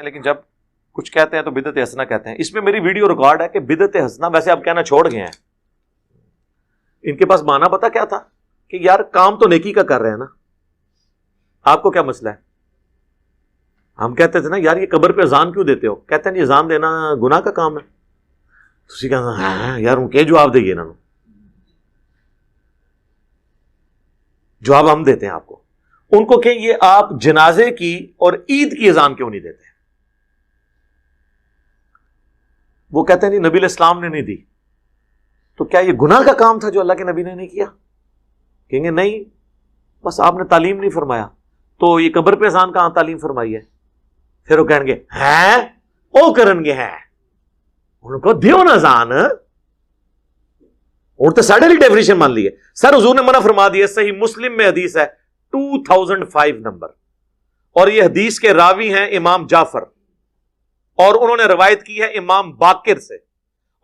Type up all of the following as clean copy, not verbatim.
لیکن جب کچھ کہتے ہیں تو بدعت حسنہ کہتے ہیں. اس میں میری ویڈیو ریکارڈ ہے کہ بدعت حسنہ ویسے آپ کہنا چھوڑ گئے ہیں. ان کے پاس معنی پتا کیا تھا کہ یار کام تو نیکی کا کر رہے ہیں نا, آپ کو کیا مسئلہ ہے. ہم کہتے تھے نا یار یہ قبر پہ اذان کیوں دیتے ہو, کہتے ہیں اذان دینا گناہ کا کام ہے. تسی کہنا ہاں یار ان کے جواب دئیے نا, جواب ہم دیتے ہیں آپ کو. ان کو کہ یہ آپ جنازے کی اور عید کی اذان کیوں نہیں دیتے. وہ کہتے ہیں نہیں نبی علیہ السلام نے نہیں دی. تو کیا یہ گناہ کا کام تھا جو اللہ کے نبی نے نہیں کیا؟ کہیں گے نہیں, بس آپ نے تعلیم نہیں فرمایا. تو یہ قبر پہ اذان کہاں تعلیم فرمائی ہے؟ پھر وہ کہیں گے ہیں او کرن گے ہیں ان کو دیو نا اذان, اور تو ساڑھے لی ڈیفینیشن مان لی ہے. سر حضور نے منع فرما دیا. صحیح مسلم میں حدیث ہے 2005 نمبر, اور یہ حدیث کے راوی ہیں امام جعفر, اور انہوں نے روایت کی ہے امام باقر سے,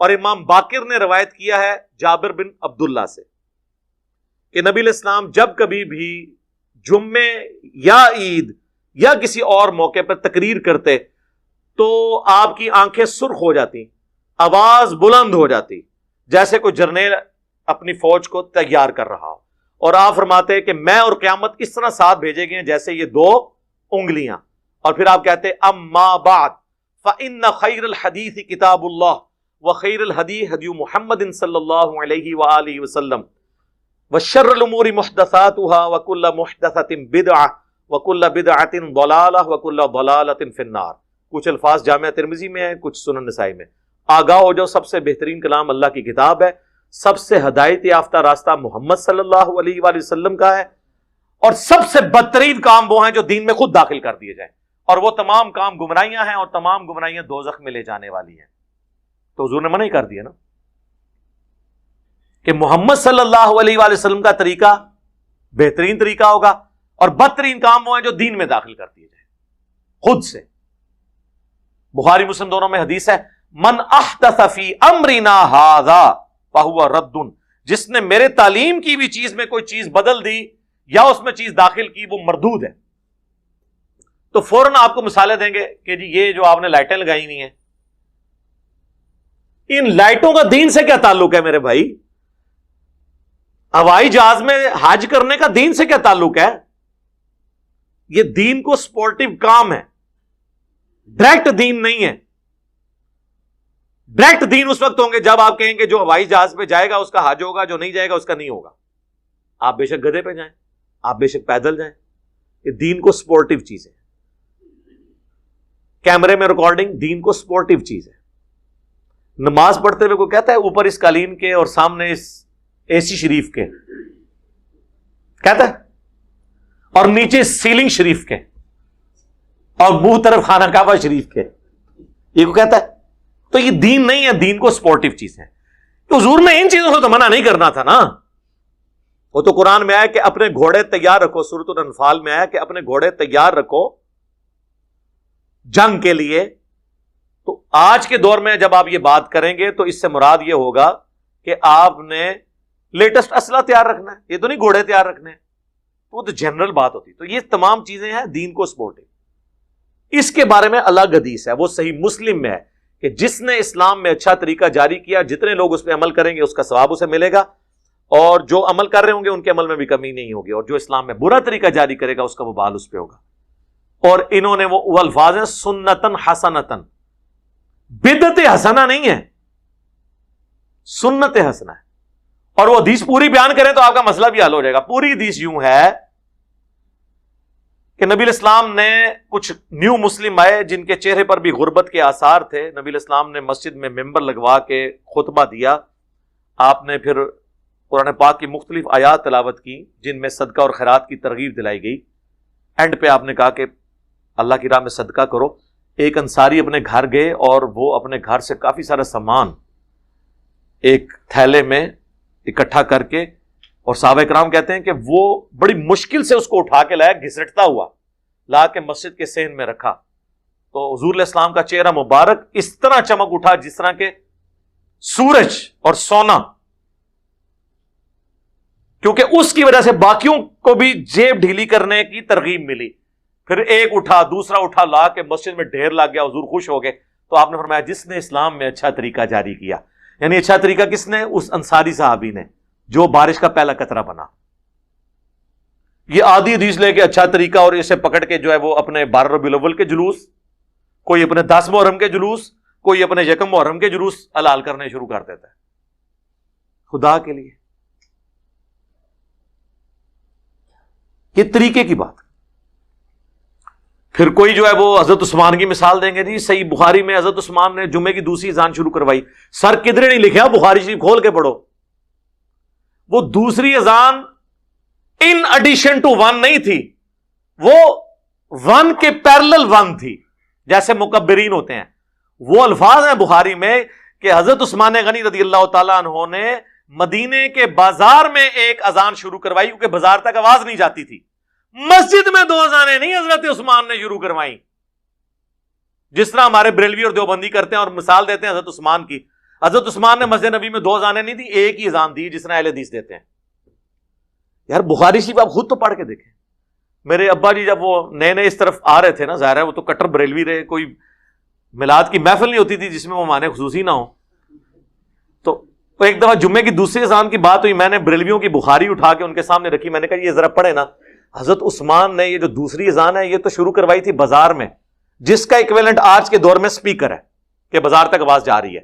اور امام باقر نے روایت کیا ہے جابر بن عبداللہ سے کہ نبی علیہ السلام جب کبھی بھی جمعے یا عید یا کسی اور موقع پر تقریر کرتے تو آپ کی آنکھیں سرخ ہو جاتی, آواز بلند ہو جاتی, جیسے کوئی جرنیل اپنی فوج کو تیار کر رہا ہو. اور آپ فرماتے کہ میں اور قیامت اس طرح ساتھ بھیجے گئے ہیں جیسے یہ دو انگلیاں. اور پھر آپ کہتے اما بعد فإن خیر الحدیث کتاب اللہ وخیر الہدی ہدی محمد صلی اللہ علیہ وآلہ وسلم وشر الامور محدثاتها وکل محدثۃ بدعہ وکل بدعۃ ضلالہ وکل ضلالۃ فی النار. کچھ الفاظ جامعہ ترمذی میں ہیں, کچھ سنن نسائی میں. آگاہ ہو جاؤ, سب سے بہترین کلام اللہ کی کتاب ہے, سب سے ہدایت یافتہ راستہ محمد صلی اللہ علیہ وآلہ وسلم کا ہے, اور سب سے بدترین کام وہ ہیں جو دین میں خود داخل کر دیے جائیں, اور وہ تمام کام گمراہیاں ہیں, اور تمام گمراہیاں دوزخ میں لے جانے والی ہیں. تو حضور نے منع ہی کر دیا نا کہ محمد صلی اللہ علیہ وآلہ وسلم کا طریقہ بہترین طریقہ ہوگا, اور بدترین کام وہ ہیں جو دین میں داخل کر دیے جائیں خود سے. بخاری مسلم دونوں میں حدیث ہے من احدث فی امرنا ھذا فہو رد, جس نے میرے تعلیم کی بھی چیز میں کوئی چیز بدل دی یا اس میں چیز داخل کی وہ مردود ہے. تو فوراً آپ کو مثالیں دیں گے کہ جی یہ جو آپ نے لائٹیں لگائی ہوئی ہیں, ان لائٹوں کا دین سے کیا تعلق ہے میرے بھائی؟ ہوائی جہاز میں حج کرنے کا دین سے کیا تعلق ہے؟ یہ دین کو سپورٹیو کام ہے, ڈائریکٹ دین نہیں ہے. ڈائریکٹ دین اس وقت ہوں گے جب آپ کہیں گے جو ہوائی جہاز پہ جائے گا اس کا حج ہوگا, جو نہیں جائے گا اس کا نہیں ہوگا. آپ بے شک گدھے پہ جائیں, آپ بے شک پیدل جائیں, یہ دین کو سپورٹیو چیز ہے. کیمرے میں ریکارڈنگ دین کو سپورٹیو چیز ہے. نماز پڑھتے ہوئے کوئی کہتا ہے اوپر اس قالین کے اور سامنے اس اے سی شریف کے, کہتا ہے, اور نیچے سیلنگ شریف کے, اور منہ طرف خانہ کعبہ شریف کے, یہ کو کہتا ہے. تو یہ دین نہیں ہے, دین کو سپورٹیو چیز ہے. تو حضور نے ان چیزوں سے تو منع نہیں کرنا تھا نا. وہ تو قرآن میں آیا کہ اپنے گھوڑے تیار رکھو, سورۃ الانفال میں آیا کہ اپنے گھوڑے تیار رکھو جنگ کے لیے. تو آج کے دور میں جب آپ یہ بات کریں گے تو اس سے مراد یہ ہوگا کہ آپ نے لیٹسٹ اسلحہ تیار رکھنا ہے, یہ تو نہیں گھوڑے تیار رکھنے ہیں. وہ تو جنرل بات ہوتی. تو یہ تمام چیزیں ہیں دین کو سپورٹنگ. اس کے بارے میں الگ حدیث ہے, وہ صحیح مسلم میں ہے کہ جس نے اسلام میں اچھا طریقہ جاری کیا, جتنے لوگ اس پہ عمل کریں گے اس کا ثواب اسے ملے گا, اور جو عمل کر رہے ہوں گے ان کے عمل میں بھی کمی نہیں ہوگی, اور جو اسلام میں برا طریقہ جاری کرے گا اس کا وبال اس پہ ہوگا. اور انہوں نے وہ الفاظ ہیں سنتن حسنتن, بدعت حسنہ نہیں ہے, سنت حسنہ ہے. اور وہ حدیث پوری بیان کریں تو آپ کا مسئلہ بھی حل ہو جائے گا. پوری حدیث یوں ہے کہ نبی علیہ السلام نے کچھ نیو مسلم آئے جن کے چہرے پر بھی غربت کے آثار تھے. نبی علیہ السلام نے مسجد میں ممبر لگوا کے خطبہ دیا. آپ نے پھر قرآن پاک کی مختلف آیات تلاوت کی جن میں صدقہ اور خیرات کی ترغیب دلائی گئی. اینڈ پہ آپ نے کہا کہ اللہ کی راہ میں صدقہ کرو. ایک انصاری اپنے گھر گئے اور وہ اپنے گھر سے کافی سارا سامان ایک تھیلے میں اکٹھا کر کے, اور صحابہ کرام کہتے ہیں کہ وہ بڑی مشکل سے اس کو اٹھا کے لایا, گھسٹتا ہوا لا کے مسجد کے صحن میں رکھا. تو حضور علیہ السلام کا چہرہ مبارک اس طرح چمک اٹھا جس طرح کے سورج اور سونا, کیونکہ اس کی وجہ سے باقیوں کو بھی جیب ڈھیلی کرنے کی ترغیب ملی پھر ایک اٹھا دوسرا اٹھا لا کے مسجد میں ڈھیر لگ گیا, حضور خوش ہو گئے. تو آپ نے فرمایا جس نے اسلام میں اچھا طریقہ جاری کیا, یعنی اچھا طریقہ کس نے؟ اس انصاری صحابی نے جو بارش کا پہلا قطرہ بنا. یہ آدھی حدیث لے کے اچھا طریقہ اور اسے پکڑ کے جو ہے وہ اپنے 12 ربیع الاول کے جلوس, کوئی اپنے 10 محرم کے جلوس, کوئی اپنے 1 محرم کے جلوس حلال کرنے شروع کر دیتا ہے. خدا کے لیے یہ طریقے کی بات. پھر کوئی جو ہے وہ حضرت عثمان کی مثال دیں گے, جی صحیح بخاری میں حضرت عثمان نے جمعے کی دوسری اذان شروع کروائی. سر کدھر نہیں لکھا, بخاری شریف کھول کے پڑھو. وہ دوسری اذان ان ایڈیشن ٹو 1 نہیں تھی, وہ 1 کے پیرلل 1 تھی, جیسے مکبرین ہوتے ہیں. وہ الفاظ ہیں بخاری میں کہ حضرت عثمان غنی رضی اللہ تعالیٰ عنہ نے مدینے کے بازار میں ایک اذان شروع کروائی, کیونکہ بازار تک آواز نہیں جاتی تھی. مسجد میں 2 اذانیں نہیں حضرت عثمان نے شروع کروائی, جس طرح ہمارے بریلوی اور دیوبندی کرتے ہیں اور مثال دیتے ہیں حضرت عثمان کی. حضرت عثمان نے مسجد نبی میں 2 اذانیں نہیں دی, ایک ہی اذان دی, جس طرح اہل حدیث دیتے ہیں. یار بخاری شریف آپ خود تو پڑھ کے دیکھیں. میرے ابا جی جب وہ نئے نئے اس طرف آ رہے تھے نا, ظاہر ہے وہ تو کٹر بریلوی رہے, کوئی میلاد کی محفل نہیں ہوتی تھی جس میں وہ معنی خصوصی نہ ہو. تو ایک دفعہ جمعے کی دوسری اذان کی بات ہوئی, میں نے بریلویوں کی بخاری اٹھا کے ان کے سامنے رکھی. میں نے کہا یہ ذرا پڑھے نا, حضرت عثمان نے یہ جو دوسری اذان ہے یہ تو شروع کروائی تھی بازار میں, جس کا ایکویلنٹ آج کے دور میں سپیکر ہے کہ بازار تک آواز جا رہی ہے.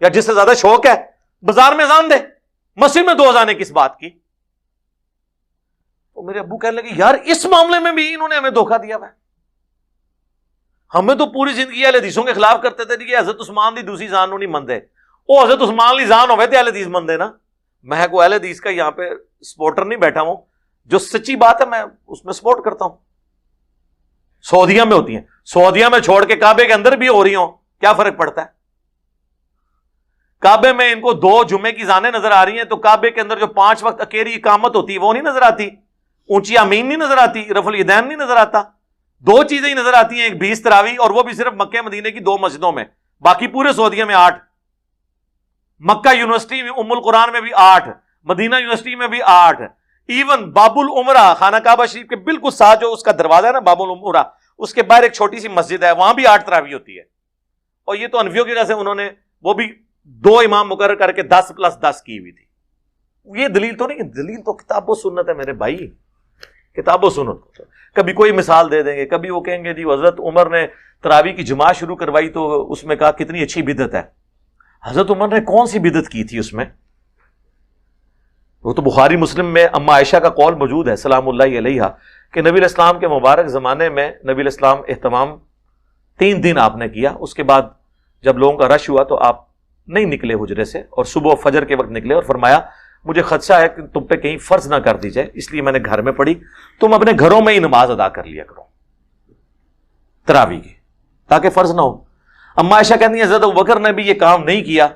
یا جس سے زیادہ شوق ہے بازار میں اذان دے, مسجد میں 2 اذانیں کس بات کی. تو میرے ابو کہنے لگے یار اس معاملے میں بھی انہوں نے ہمیں دھوکہ دیا ہے. ہمیں تو پوری زندگی اہل حدیثوں کے خلاف کرتے تھے کہ حضرت عثمان دی دوسری اذان نہیں مندے, وہ حضرت عثمان لی اذان ہوئے تھے اہل حدیث مندے نا. میں کو اہل حدیث کا یہاں پہ سپورٹر نہیں بیٹھا ہوں, جو سچی بات ہے میں اس میں سپورٹ کرتا ہوں. سعودیہ میں ہوتی ہیں, سعودیہ میں چھوڑ کے کعبے کے اندر بھی ہو رہی ہوں, کیا فرق پڑتا ہے؟ کعبے میں ان کو 2 جمعے کی اذانیں نظر آ رہی ہیں, تو کعبے کے اندر جو 5 وقت اکیری اقامت ہوتی ہے وہ نہیں نظر آتی, اونچی آمین نہیں نظر آتی, رفع الیدین نہیں نظر آتا. 2 چیزیں ہی نظر آتی ہیں, ایک 20 تراویح, اور وہ بھی صرف مکہ مدینے کی 2 مسجدوں میں, باقی پورے سعودیہ میں 8. مکہ یونیورسٹی میں ام القرآن میں بھی 8, مدینہ یونیورسٹی میں بھی 8, ایون باب العمرہ خانہ کعبہ شریف کے بالکل ساتھ جو اس کا دروازہ ہے نا باب العمرہ, اس کے باہر ایک چھوٹی سی مسجد ہے, وہاں بھی 8 تراویح ہوتی ہے. اور یہ تو انفیوں کی وجہ سے انہوں نے وہ بھی 2 امام مقرر کر کے 10 + 10 کی ہوئی تھی. یہ دلیل تو نہیں, دلیل تو کتاب و سنت ہے میرے بھائی, کتاب و سنت. کبھی کوئی مثال دے دیں گے, کبھی وہ کہیں گے جی حضرت عمر نے تراویح کی جماعت شروع کروائی تو اس میں کہا کتنی اچھی بدعت ہے. حضرت عمر نے کون سی بدعت کی تھی اس میں؟ وہ تو بخاری مسلم میں اما عائشہ کا قول موجود ہے سلام اللہ علیہا کہ نبی علیہ السلام کے مبارک زمانے میں نبی علیہ السلام اہتمام 3 دن آپ نے کیا, اس کے بعد جب لوگوں کا رش ہوا تو آپ نہیں نکلے حجرے سے, اور صبح فجر کے وقت نکلے اور فرمایا مجھے خدشہ ہے کہ تم پہ کہیں فرض نہ کر دی جائے, اس لیے میں نے گھر میں پڑھی, تم اپنے گھروں میں ہی نماز ادا کر لیا کرو تراویح کی, تاکہ فرض نہ ہو. اما عائشہ کہتی ہیں حضرت ابوبکر نے بھی یہ کام نہیں کیا,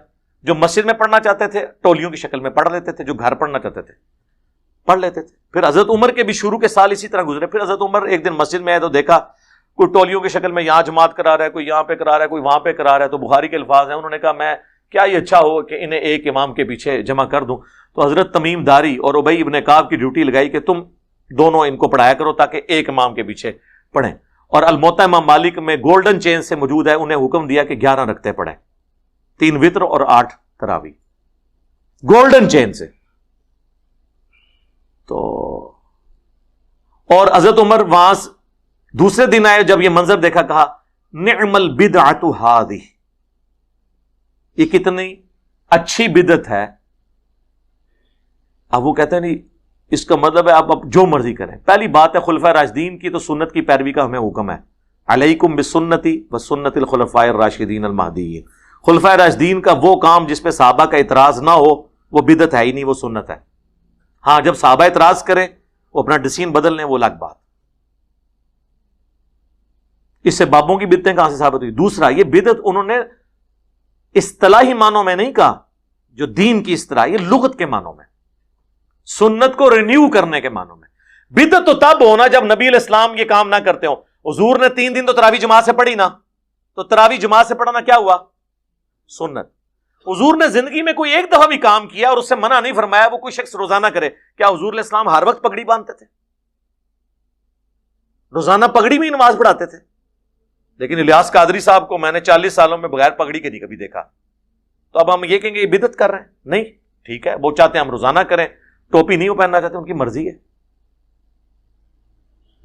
جو مسجد میں پڑھنا چاہتے تھے ٹولیوں کی شکل میں پڑھ لیتے تھے, جو گھر پڑھنا چاہتے تھے پڑھ لیتے تھے. پھر حضرت عمر کے بھی شروع کے سال اسی طرح گزرے. پھر حضرت عمر ایک دن مسجد میں آئے تو دیکھا کوئی ٹولیوں کی شکل میں یہاں جماعت کرا رہا ہے, کوئی یہاں پہ کرا رہا ہے, کوئی وہاں پہ کرا رہا ہے. تو بخاری کے الفاظ ہیں, انہوں نے کہا میں کیا یہ اچھا ہو کہ انہیں ایک امام کے پیچھے جمع کر دوں. تو حضرت تمیم داری اور ابی ابن کعب کی ڈیوٹی لگائی کہ تم دونوں ان کو پڑھایا کرو تاکہ ایک امام کے پیچھے پڑھیں. اور الموطا امام مالک میں گولڈن چین سے موجود ہے, انہیں حکم دیا کہ 11 رکعتیں پڑھیں, 3 وتر اور 8 تراویح, گولڈن چین سے. تو اور حضرت عمر وہاں دوسرے دن آئے, جب یہ منظر دیکھا کہا نعم البدعۃ ہذہ, یہ کتنی اچھی بدعت ہے. اب وہ کہتے ہیں نہیں اس کا مطلب ہے آپ اب جو مرضی کریں. پہلی بات ہے خلفاء راشدین کی تو سنت کی پیروی کا ہمیں حکم ہے, علیکم بسنتی وسنت الخلفاء الراشدین المہدیین. خلفاء راشدین کا وہ کام جس پہ صحابہ کا اعتراض نہ ہو وہ بدعت ہے ہی نہیں, وہ سنت ہے. ہاں جب صحابہ اعتراض کریں وہ اپنا ڈسین بدل لیں وہ الگ بات. اس سے بابوں کی بدعتیں کہاں سے ثابت ہوئی؟ دوسرا یہ بدعت انہوں نے اصطلاحی معنوں میں نہیں کہا, جو دین کی اصطلاح, یہ لغت کے معنوں میں, سنت کو رینیو کرنے کے معنوں میں. بدعت تو تب ہونا جب نبی علیہ السلام یہ کام نہ کرتے ہوں. حضور نے 3 دن تو تراویح جماعت سے پڑھی نا, تو تراویح جماعت سے پڑھنا کیا ہوا؟ سنت. حضور نے زندگی میں کوئی ایک دفعہ بھی کام کیا اور اس سے منع نہیں فرمایا وہ کوئی شخص روزانہ کرے. کیا حضور علیہ السلام ہر وقت پگڑی باندھتے تھے؟ روزانہ پگڑی میں ہی نماز پڑھاتے تھے. لیکن الیاس قادری صاحب کو میں نے 40 سالوں میں بغیر پگڑی کے نہیں کبھی دیکھا. تو اب ہم یہ کہیں گے یہ بدعت کر رہے ہیں؟ نہیں، ٹھیک ہے، وہ چاہتے ہیں ہم روزانہ کریں، ٹوپی نہیں وہ پہننا چاہتے، ان کی مرضی ہے.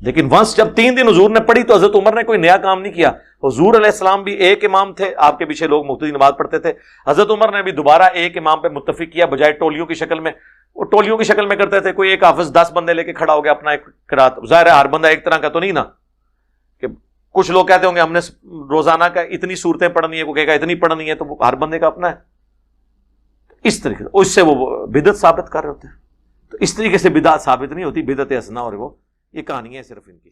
لیکن ونس جب 3 دن حضور نے پڑھی تو حضرت عمر نے کوئی نیا کام نہیں کیا. حضور علیہ السلام بھی ایک امام تھے، آپ کے پیچھے لوگ مقتدی نماز پڑھتے تھے. حضرت عمر نے بھی دوبارہ ایک امام پہ متفق کیا، بجائے ٹولیوں کی شکل میں. وہ ٹولیوں کی شکل میں کرتے تھے، کوئی ایک حافظ 10 بندے لے کے کھڑا ہو گیا اپنا ایک قرات. ظاہر ہے ہر بندہ ایک طرح کا تو نہیں نا، کہ کچھ لوگ کہتے ہوں گے ہم نے روزانہ کا اتنی صورتیں پڑھنی ہے، کوئی کہے گا اتنی پڑھنی ہے، تو وہ ہر بندے کا اپنا ہے. اس طریقے سے اس سے وہ بدعت ثابت کر رہے ہوتے ہیں. تو اس طریقے سے بدعت ثابت نہیں ہوتی، بدعت حسنہ، اور وہ یہ کہانی ہے صرف ان کی.